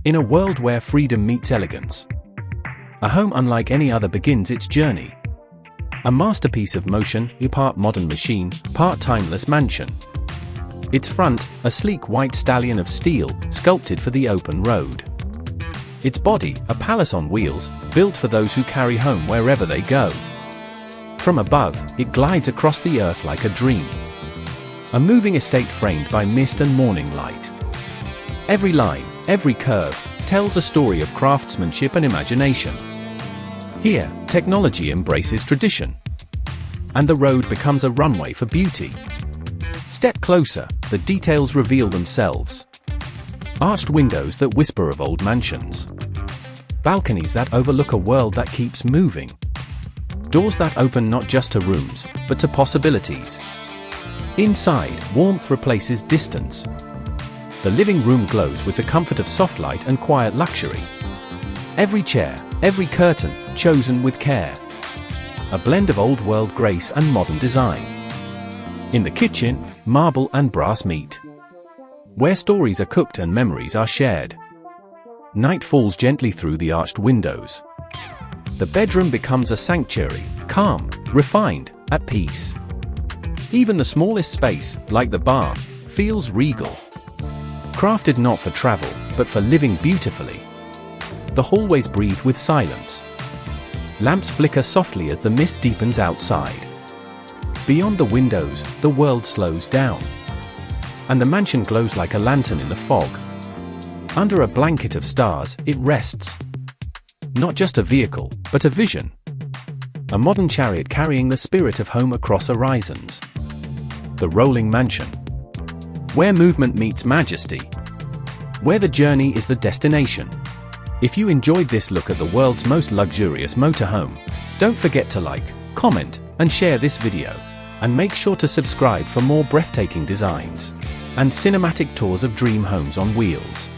In a world where freedom meets elegance, a home unlike any other begins its journey. A masterpiece of motion, a part modern machine, part timeless mansion. Its front, a sleek white stallion of steel, sculpted for the open road. Its body, a palace on wheels, built for those who carry home wherever they go. From above, it glides across the earth like a dream. A moving estate framed by mist and morning light. Every line, every curve, tells a story of craftsmanship and imagination. Here, technology embraces tradition, and the road becomes a runway for beauty. Step closer, the details reveal themselves. Arched windows that whisper of old mansions. Balconies that overlook a world that keeps moving. Doors that open not just to rooms, but to possibilities. Inside, warmth replaces distance. The living room glows with the comfort of soft light and quiet luxury. Every chair, every curtain, chosen with care. A blend of old-world grace and modern design. In the kitchen, marble and brass meet, where stories are cooked and memories are shared. Night falls gently through the arched windows. The bedroom becomes a sanctuary, calm, refined, at peace. Even the smallest space, like the bath, feels regal. Crafted not for travel, but for living beautifully. The hallways breathe with silence. Lamps flicker softly as the mist deepens outside. Beyond the windows, the world slows down. And the mansion glows like a lantern in the fog. Under a blanket of stars, it rests. Not just a vehicle, but a vision. A modern chariot carrying the spirit of home across horizons. The rolling mansion, where movement meets majesty. Where the journey is the destination. If you enjoyed this look at the world's most luxurious motorhome, don't forget to like, comment, and share this video. And make sure to subscribe for more breathtaking designs and cinematic tours of dream homes on wheels.